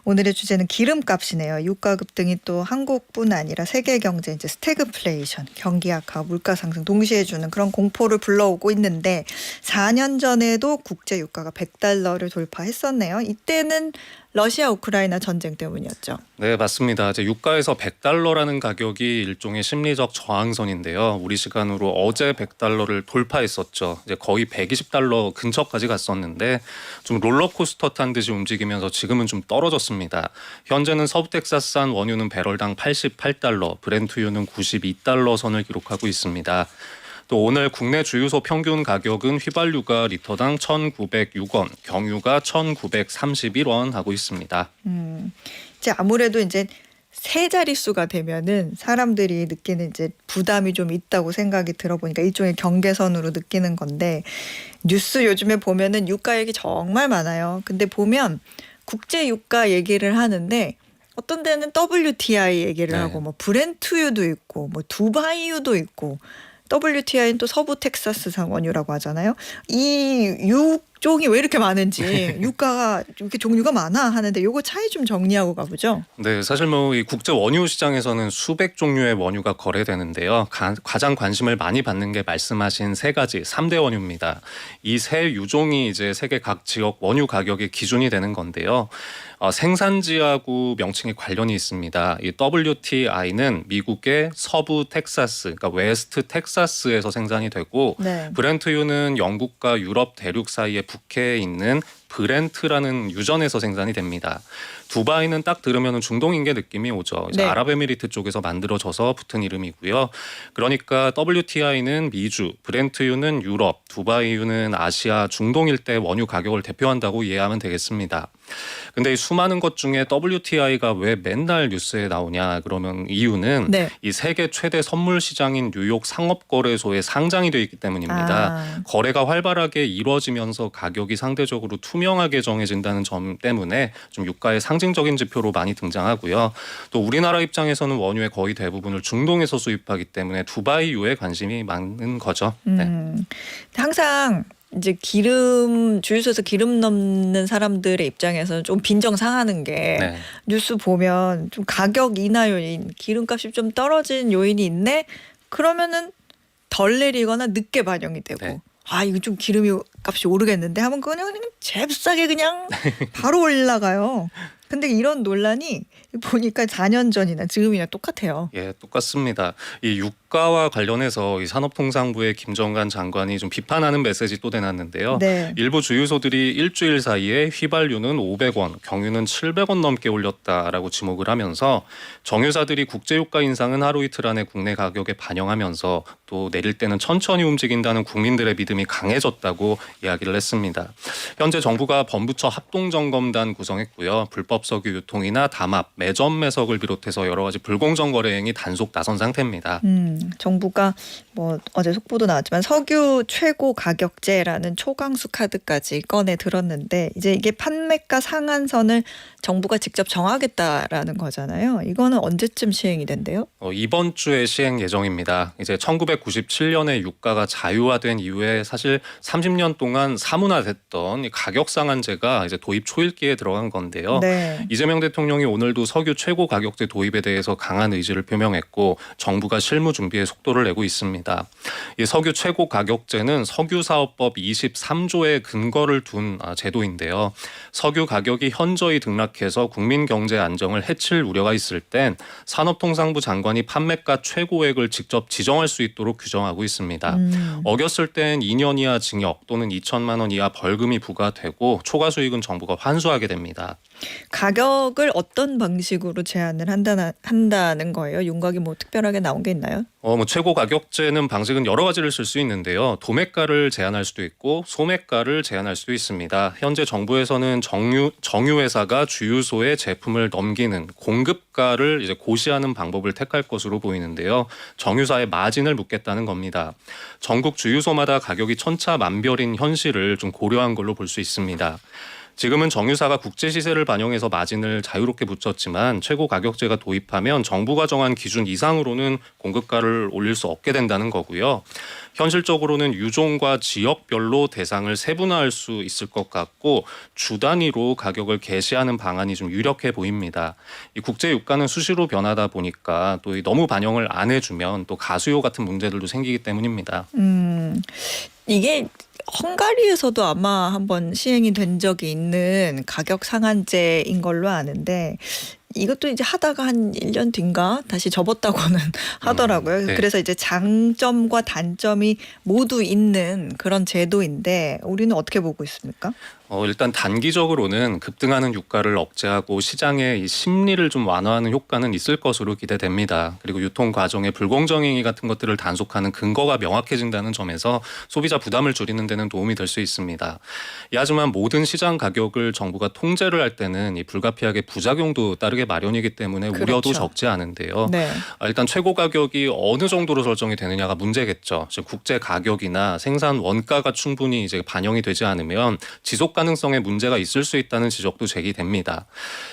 오늘의 주제는 기름값이네요. 유가 급등이 또 한국뿐 아니라 세계 경제 이제 스태그플레이션, 경기 악화, 물가 상승 동시에 주는 그런 공포를 불러오고 있는데 4년 전에도 국제 유가가 $100를 돌파했었네요. 이때는 러시아 우크라이나 전쟁 때문이었죠. 네, 맞습니다. 이제 유가에서 $100라는 가격이 일종의 심리적 저항선인데요. 우리 시간으로 어제 $100를 돌파했었죠. 이제 거의 $120 근처까지 갔었는데 좀 롤러코스터 탄 듯이 움직이면서 지금은 좀 떨어졌습니다. 현재는 서부 텍사스산 원유는 배럴당 $88, 브렌트유는 $92 선을 기록하고 있습니다. 또 오늘 국내 주유소 평균 가격은 휘발유가 리터당 1,906원, 경유가 1,931원 하고 있습니다. 이제 아무래도 이제 세 자릿수가 되면은 사람들이 느끼는 이제 부담이 좀 있다고 생각이 들어보니까 일종의 경계선으로 느끼는 건데 뉴스 요즘에 보면은 유가 얘기 정말 많아요. 근데 보면 국제 유가 얘기를 하는데 어떤 데는 WTI 얘기를 하고 뭐 브렌트유도 있고 뭐 두바이유도 있고 WTI는 또 서부 텍사스산 원유라고 하잖아요. 이 유종이 왜 이렇게 많은지 유가가 이렇게 종류가 많아 하는데 요거 차이 좀 정리하고 가보죠. 네, 사실 뭐 이 국제 원유 시장에서는 수백 종류의 원유가 거래되는데요. 가장 관심을 많이 받는 게 말씀하신 세 가지 3대 원유입니다. 이 세 유종이 이제 세계 각 지역 원유 가격의 기준이 되는 건데요. 생산지하고 명칭이 관련이 있습니다. 이 WTI는 미국의 서부 텍사스, 그러니까 웨스트 텍사스에서 생산이 되고 브렌트유는 영국과 유럽 대륙 사이에 북해에 있는 브렌트라는 유전에서 생산이 됩니다. 두바이는 딱 들으면 중동인 게 느낌이 오죠. 이제 아랍에미리트 쪽에서 만들어져서 붙은 이름이고요. 그러니까 WTI는 미주, 브렌트유는 유럽, 두바이유는 아시아, 중동 일대 원유 가격을 대표한다고 이해하면 되겠습니다. 근데 이 수많은 것 중에 WTI가 왜 맨날 뉴스에 나오냐 그러면 이유는 이 세계 최대 선물 시장인 뉴욕 상업거래소에 상장이 되어 있기 때문입니다. 거래가 활발하게 이루어지면서 가격이 상대적으로 투명하게 정해진다는 점 때문에 좀 유가의 상징적인 지표로 많이 등장하고요. 또 우리나라 입장에서는 원유의 거의 대부분을 중동에서 수입하기 때문에 두바이유에 관심이 많은 거죠. 항상 이제 주유소에서 기름 넣는 사람들의 입장에서는 좀 빈정 상하는 게 뉴스 보면 좀 가격 인하 요인, 기름값이 좀 떨어진 요인이 있네. 그러면은 덜 내리거나 늦게 반영이 되고 이거 좀 기름이 값이 오르겠는데 하면 그냥 잽싸게 그냥 바로 올라가요. 근데 이런 논란이 보니까 4년 전이나 지금이나 똑같아요. 예, 똑같습니다. 이 유가와 관련해서 이 산업통상부의 김정관 장관이 좀 비판하는 메시지 또 내놨는데요. 일부 주유소들이 일주일 사이에 휘발유는 500원, 경유는 700원 넘게 올렸다라고 지목을 하면서 정유사들이 국제유가 인상은 하루 이틀 안에 국내 가격에 반영하면서 또 내릴 때는 천천히 움직인다는 국민들의 믿음이 강해졌다고 이야기를 했습니다. 현재 정부가 범부처 합동점검단 구성했고요. 불법 석유 유통이나 담합, 매점 매석을 비롯해서 여러 가지 불공정 거래 행위 단속 나선 상태입니다. 정부가 뭐 어제 속보도 나왔지만 석유 최고 가격제라는 초강수 카드까지 꺼내 들었는데 이제 이게 판매가 상한선을 정부가 직접 정하겠다라는 거잖아요. 이거는 언제쯤 시행이 된대요? 이번 주에 시행 예정입니다. 이제 1997년에 유가가 자유화된 이후에 사실 30년 동안 사문화됐던 이 가격 상한제가 이제 도입 초읽기에 들어간 건데요. 이재명 대통령이 오늘도 석유 최고 가격제 도입에 대해서 강한 의지를 표명했고 정부가 실무 준비에 속도를 내고 있습니다. 이 석유 최고 가격제는 석유사업법 23조의 근거를 둔 제도인데요. 석유 가격이 현저히 등락해서 국민 경제 안정을 해칠 우려가 있을 땐 산업통상부 장관이 판매가 최고액을 직접 지정할 수 있도록 규정하고 있습니다. 어겼을 땐 2년 이하 징역 또는 2천만 원 이하 벌금이 부과되고 초과 수익은 정부가 환수하게 됩니다. 가격을 어떤 방식으로 제한을 한다는 거예요? 윤곽이 뭐 특별하게 나온 게 있나요? 뭐 최고 가격제는 방식은 여러 가지를 쓸 수 있는데요. 도매가를 제한할 수도 있고 소매가를 제한할 수도 있습니다. 현재 정부에서는 정유회사가 주유소에 제품을 넘기는 공급가를 이제 고시하는 방법을 택할 것으로 보이는데요. 정유사의 마진을 묻겠다는 겁니다. 전국 주유소마다 가격이 천차만별인 현실을 좀 고려한 걸로 볼 수 있습니다. 지금은 정유사가 국제 시세를 반영해서 마진을 자유롭게 붙였지만 최고 가격제가 도입하면 정부가 정한 기준 이상으로는 공급가를 올릴 수 없게 된다는 거고요. 현실적으로는 유종과 지역별로 대상을 세분화할 수 있을 것 같고 주 단위로 가격을 개시하는 방안이 좀 유력해 보입니다. 이 국제 유가는 수시로 변하다 보니까 또 너무 반영을 안 해주면 또 가수요 같은 문제들도 생기기 때문입니다. 이게 헝가리에서도 아마 한번 시행이 된 적이 있는 가격 상한제인 걸로 아는데 이것도 이제 하다가 한 1년 뒤인가 다시 접었다고는 하더라고요. 네. 그래서 이제 장점과 단점이 모두 있는 그런 제도인데 우리는 어떻게 보고 있습니까? 일단 단기적으로는 급등하는 유가를 억제하고 시장의 이 심리를 좀 완화하는 효과는 있을 것으로 기대됩니다. 그리고 유통 과정의 불공정행위 같은 것들을 단속하는 근거가 명확해진다는 점에서 소비자 부담을 줄이는 데는 도움이 될 수 있습니다. 하지만 모든 시장 가격을 정부가 통제를 할 때는 이 불가피하게 부작용도 따르게 마련이기 때문에 그렇죠. 우려도 적지 않은데요. 네. 일단 최고 가격이 어느 정도로 설정이 되느냐가 문제겠죠. 즉 국제 가격이나 생산 원가가 충분히 이제 반영이 되지 않으면 지속 가능성에 문제가 있을 수 있다는 지적도 제기됩니다.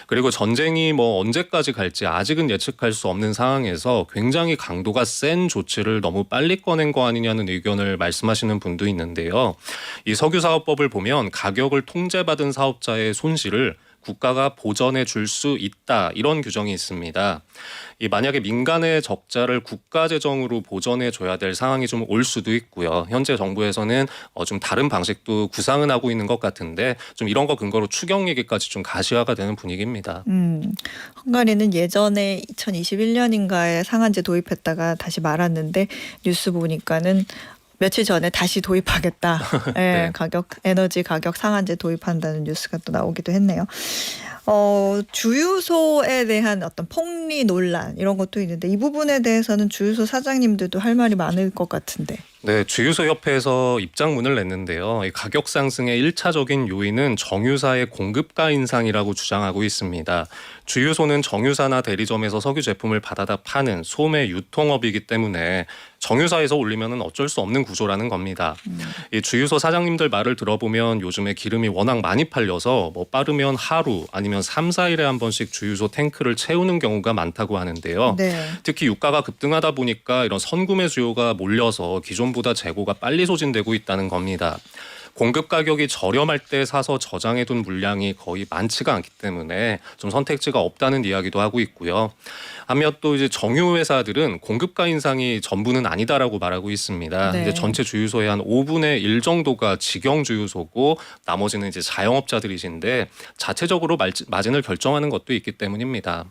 그리고 전쟁이 뭐 언제까지 갈지 아직은 예측할 수 없는 상황에서 굉장히 강도가 센 조치를 너무 빨리 꺼낸 거 아니냐는 의견을 말씀하시는 분도 있는데요. 이 석유사업법을 보면 가격을 통제받은 사업자의 손실을 국가가 보전해 줄 수 있다 이런 규정이 있습니다. 만약에 민간의 적자를 국가 재정으로 보전해 줘야 될 상황이 좀 올 수도 있고요. 현재 정부에서는 좀 다른 방식도 구상은 하고 있는 것 같은데 좀 이런 거 근거로 추경 얘기까지 좀 가시화가 되는 분위기입니다. hun가리는 예전에 2021년인가에 상한제 도입했다가 다시 말았는데 뉴스 보니까는 며칠 전에 다시 도입하겠다. 네. 에너지 가격 상한제 도입한다는 뉴스가 또 나오기도 했네요. 주유소에 대한 어떤 폭리 논란 이런 것도 있는데 이 부분에 대해서는 주유소 사장님들도 할 말이 많을 것 같은데. 네, 주유소 협회에서 입장문을 냈는데요. 이 가격 상승의 1차적인 요인은 정유사의 공급가 인상이라고 주장하고 있습니다. 주유소는 정유사나 대리점에서 석유 제품을 받아다 파는 소매 유통업이기 때문에 정유사에서 올리면 어쩔 수 없는 구조라는 겁니다. 이 주유소 사장님들 말을 들어보면 요즘에 기름이 워낙 많이 팔려서 뭐 빠르면 하루 아니면 3, 4일에 한 번씩 주유소 탱크를 채우는 경우가 많다고 하는데요. 네. 특히 유가가 급등하다 보니까 이런 선구매 수요가 몰려서 기존보다 재고가 빨리 소진되고 있다는 겁니다. 공급 가격이 저렴할 때 사서 저장해둔 물량이 거의 많지가 않기 때문에 좀 선택지가 없다는 이야기도 하고 있고요. 하며 또 이제 정유 회사들은 공급가 인상이 전부는 아니다라고 말하고 있습니다. 네. 이제 전체 주유소의 한 5분의 1 정도가 직영 주유소고 나머지는 이제 자영업자들이신데 자체적으로 마진을 결정하는 것도 있기 때문입니다.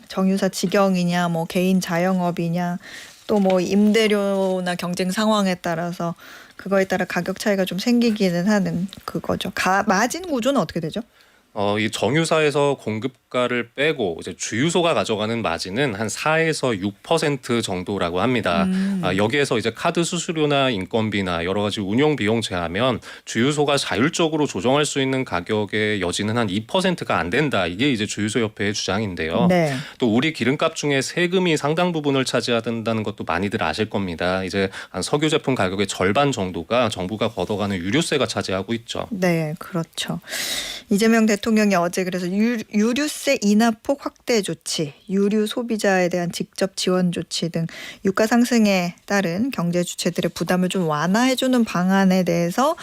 정유사 직영이냐 뭐 개인 자영업이냐 또 뭐 임대료나 경쟁 상황에 따라서 그거에 따라 가격 차이가 좀 생기기는 하는 그거죠. 마진 구조는 어떻게 되죠? 이 정유사에서 공급가를 빼고 이제 주유소가 가져가는 마진은 한 4에서 6% 정도라고 합니다. 여기에서 이제 카드 수수료나 인건비나 여러 가지 운영 비용 제하면 주유소가 자율적으로 조정할 수 있는 가격의 여지는 한 2%가 안 된다. 이게 이제 주유소 협회의 주장인데요. 네. 또 우리 기름값 중에 세금이 상당 부분을 차지한다는 것도 많이들 아실 겁니다. 이제 한 석유 제품 가격의 절반 정도가 정부가 걷어가는 유류세가 차지하고 있죠. 네, 그렇죠. 이재명 대통령이 어제 그래서 유류세 인하폭 확대 조치, 유류 소비자에 대한 직접 지원 조치 등 유가 상승에 따른 경제 주체들의 부담을 좀 완화해주는 방안에 대해서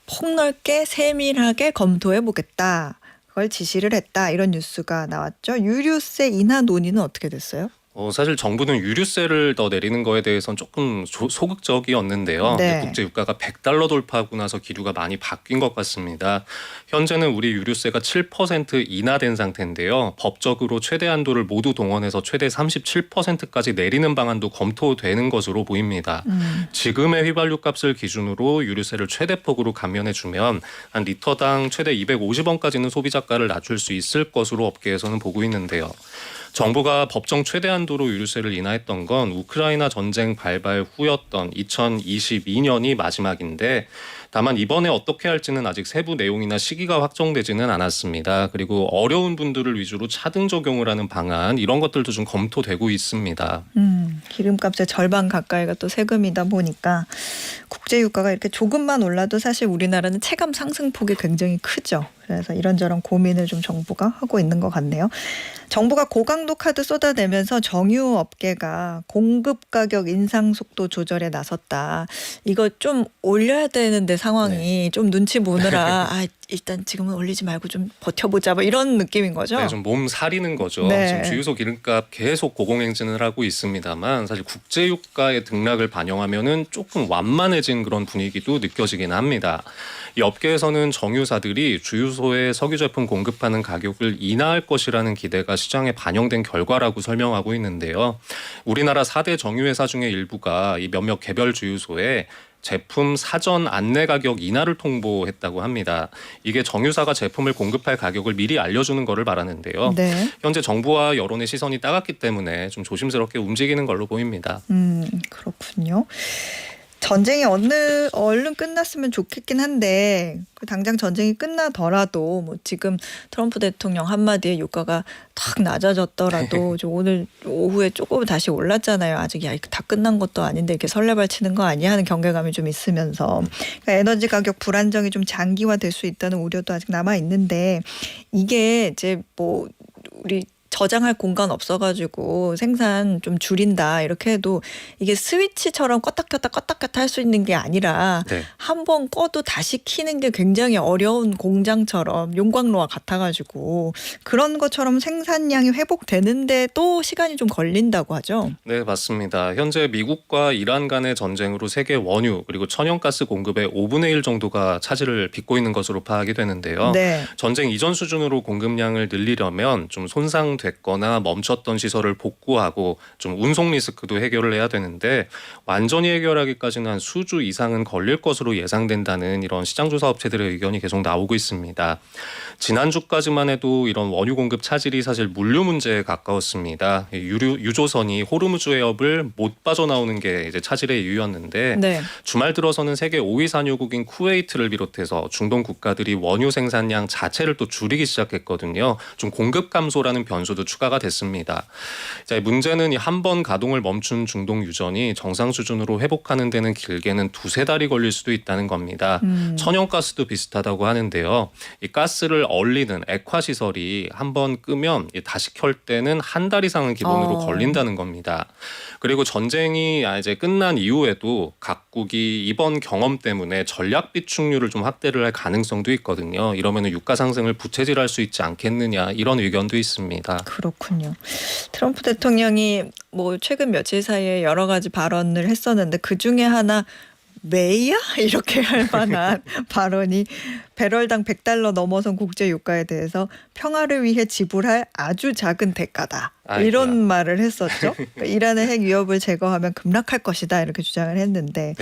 폭넓게 세밀하게 검토해 보겠다. 그걸 지시를 했다. 이런 뉴스가 나왔죠. 유류세 인하 논의는 어떻게 됐어요? 사실 정부는 유류세를 더 내리는 거에 대해서는 조금 소극적이었는데요. 네. 국제 유가가 100달러 돌파하고 나서 기류가 많이 바뀐 것 같습니다. 현재는 우리 유류세가 7% 인하된 상태인데요. 법적으로 최대 한도를 모두 동원해서 최대 37%까지 내리는 방안도 검토되는 것으로 보입니다. 지금의 휘발유 값을 기준으로 유류세를 최대폭으로 감면해주면 한 리터당 최대 250원까지는 소비자가를 낮출 수 있을 것으로 업계에서는 보고 있는데요. 정부가 법정 최대 한도로 유류세를 인하했던 건 우크라이나 전쟁 발발 후였던 2022년이 마지막인데 다만 이번에 어떻게 할지는 아직 세부 내용이나 시기가 확정되지는 않았습니다. 그리고 어려운 분들을 위주로 차등 적용을 하는 방안 이런 것들도 좀 검토되고 있습니다. 기름값의 절반 가까이가 또 세금이다 보니까 국제 유가가 이렇게 조금만 올라도 사실 우리나라는 체감 상승폭이 굉장히 크죠. 그래서 이런저런 고민을 좀 정부가 하고 있는 것 같네요. 정부가 고강도 카드 쏟아내면서 정유 업계가 공급 가격 인상 속도 조절에 나섰다. 이거 좀 올려야 되는데 상황이 좀 눈치 보느라 일단 지금은 올리지 말고 좀 버텨보자 뭐 이런 느낌인 거죠. 네, 좀 몸 사리는 거죠. 네. 지금 주유소 기름값 계속 고공행진을 하고 있습니다만 사실 국제 유가의 등락을 반영하면은 조금 완만해진 그런 분위기도 느껴지긴 합니다. 이 업계에서는 정유사들이 주유소에 석유 제품 공급하는 가격을 인하할 것이라는 기대가 시장에 반영된 결과라고 설명하고 있는데요. 우리나라 4대 정유회사 중에 일부가 이 몇몇 개별 주유소에 제품 사전 안내 가격 인하를 통보했다고 합니다. 이게 정유사가 제품을 공급할 가격을 미리 알려주는 거를 말하는데요. 네. 현재 정부와 여론의 시선이 따갑기 때문에 좀 조심스럽게 움직이는 걸로 보입니다. 그렇군요. 전쟁이 얼른 끝났으면 좋겠긴 한데 당장 전쟁이 끝나더라도 뭐 지금 트럼프 대통령 한마디에 유가가 탁 낮아졌더라도 좀 오늘 오후에 조금 다시 올랐잖아요. 아직 다 끝난 것도 아닌데 이렇게 설레발치는 거 아니야 하는 경계감이 좀 있으면서 그러니까 에너지 가격 불안정이 좀 장기화될 수 있다는 우려도 아직 남아 있는데 이게 이제 뭐 우리 저장할 공간 없어가지고 생산 좀 줄인다 이렇게 해도 이게 스위치처럼 껐다 켰다 할 수 있는 게 아니라 한번 꺼도 다시 켜는 게 굉장히 어려운 공장처럼 용광로와 같아가지고 그런 것처럼 생산량이 회복되는데 또 시간이 좀 걸린다고 하죠. 네, 맞습니다. 현재 미국과 이란 간의 전쟁으로 세계 원유 그리고 천연가스 공급의 5분의 1 정도가 차질을 빚고 있는 것으로 파악이 되는데요. 네. 전쟁 이전 수준으로 공급량을 늘리려면 좀 손상됐거나 멈췄던 시설을 복구하고 좀 운송 리스크도 해결을 해야 되는데 완전히 해결하기까지는 한 수주 이상은 걸릴 것으로 예상된다는 이런 시장조사 업체들의 의견이 계속 나오고 있습니다. 지난주까지만 해도 이런 원유 공급 차질이 사실 물류 문제에 가까웠습니다. 유조선이 호르무즈 해협을 못 빠져나오는 게 이제 차질의 이유였는데 네. 주말 들어서는 세계 5위 산유국인 쿠웨이트를 비롯해서 중동 국가들이 원유 생산량 자체를 또 줄이기 시작했거든요. 좀 공급 감소라는 변수도 추가가 됐습니다. 자, 문제는 한 번 가동을 멈춘 중동 유전이 정상 수준으로 회복하는 데는 길게는 2-3달이 걸릴 수도 있다는 겁니다. 천연가스도 비슷하다고 하는데요. 이 가스를 얼리는 액화 시설이 한 번 끄면 다시 켤 때는 한 달 이상은 기본으로 걸린다는 겁니다. 그리고 전쟁이 이제 끝난 이후에도 각국이 이번 경험 때문에 전략 비축률을 좀 확대를 할 가능성도 있거든요. 이러면 유가 상승을 부채질할 수 있지 않겠느냐 이런 의견도 있습니다. 그렇군요. 트럼프 대통령이 뭐 최근 며칠 사이에 여러 가지 발언을 했었는데 그중에 하나 매야? 이렇게 할 만한 발언이 배럴당 $100 넘어선 국제 유가에 대해서 평화를 위해 지불할 아주 작은 대가다. 이런 말을 했었죠. 그러니까 이란의 핵 위협을 제거하면 급락할 것이다 이렇게 주장을 했는데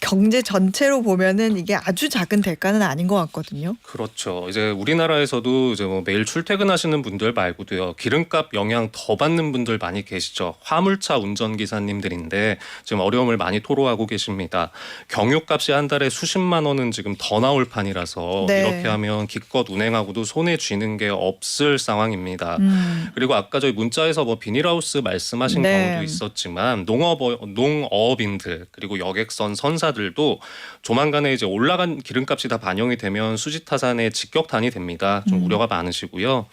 경제 전체로 보면은 이게 아주 작은 대가는 아닌 것 같거든요. 그렇죠. 이제 우리나라에서도 이제 뭐 매일 출퇴근하시는 분들 말고도요 기름값 영향 더 받는 분들 많이 계시죠. 화물차 운전기사님들인데 지금 어려움을 많이 토로하고 계십니다. 경유값이 한 달에 수십만 원은 지금 더 나올 판이라서 이렇게 하면 기껏 운행하고도 손에 쥐는 게 없을 상황입니다. 그리고 아까 저희 문자에서 뭐 비닐하우스 말씀하신 경우도 있었지만 농어업인들 그리고 여객선 선사들도 조만간에 이제 올라간 기름값이 다 반영이 되면 수지타산의 직격탄이 됩니다. 좀 우려가 많으시고요.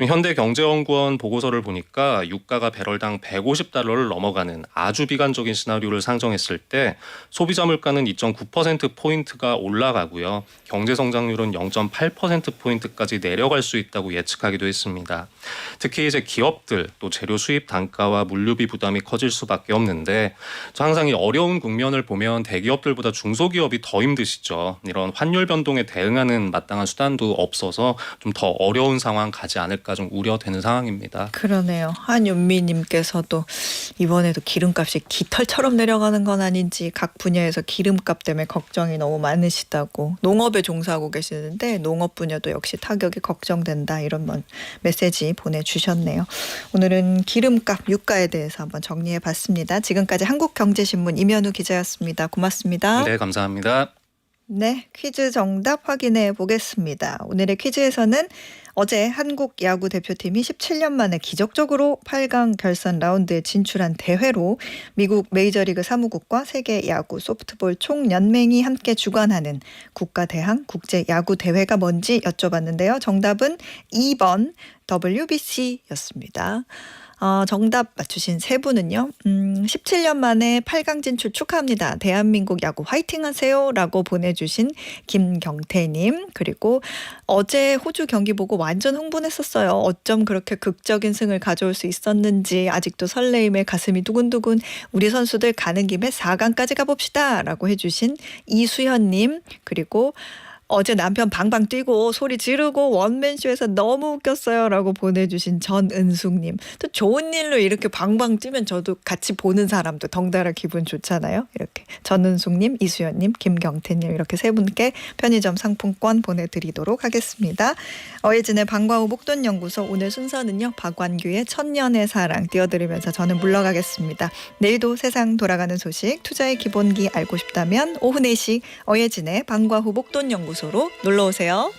현대경제연구원 보고서를 보니까 유가가 배럴당 $150를 넘어가는 아주 비관적인 시나리오를 상정했을 때 소비자 물가는 2.9%포인트가 올라가고요. 경제성장 성장률은 0.8%포인트까지 내려갈 수 있다고 예측하기도 했습니다. 특히 이제 기업들 또 재료 수입 단가와 물류비 부담이 커질 수밖에 없는데 항상 이 어려운 국면을 보면 대기업들보다 중소기업이 더 힘드시죠. 이런 환율 변동에 대응하는 마땅한 수단도 없어서 좀 더 어려운 상황 가지 않을까 좀 우려되는 상황입니다. 그러네요. 한윤미님께서도 이번에도 기름값이 깃털처럼 내려가는 건 아닌지 각 분야에서 기름값 때문에 걱정이 너무 많으시다고. 농업에 종사하고 계시는데 농업 분야도 역시 타격이 걱정된다 이런 메시지 보내주셨네요. 오늘은 기름값, 유가에 대해서 한번 정리해봤습니다. 지금까지 한국경제신문 임현우 기자였습니다. 고맙습니다. 네, 감사합니다. 네, 퀴즈 정답 확인해 보겠습니다. 오늘의 퀴즈에서는 어제 한국 야구 대표팀이 17년 만에 기적적으로 8강 결선 라운드에 진출한 대회로 미국 메이저리그 사무국과 세계 야구 소프트볼 총연맹이 함께 주관하는 국가대항 국제야구대회가 뭔지 여쭤봤는데요. 정답은 2번 WBC였습니다. 정답 맞추신 세 분은요. 17년 만에 8강 진출 축하합니다. 대한민국 야구 화이팅 하세요 라고 보내주신 김경태님, 그리고 어제 호주 경기 보고 완전 흥분했었어요. 어쩜 그렇게 극적인 승을 가져올 수 있었는지 아직도 설레임에 가슴이 두근두근, 우리 선수들 가는 김에 4강까지 가봅시다 라고 해주신 이수현님, 그리고 어제 남편 방방 뛰고 소리 지르고 원맨쇼에서 너무 웃겼어요 라고 보내주신 전은숙님. 또 좋은 일로 이렇게 방방 뛰면 저도 같이 보는 사람도 덩달아 기분 좋잖아요. 이렇게 전은숙님, 이수연님, 김경태님 이렇게 세 분께 편의점 상품권 보내드리도록 하겠습니다. 어예진의 방과후 목돈연구소, 오늘 순서는요 박완규의 천년의 사랑 띄워드리면서 저는 물러가겠습니다. 내일도 세상 돌아가는 소식, 투자의 기본기 알고 싶다면 오후 4시 어예진의 방과후 목돈연구소로 놀러오세요.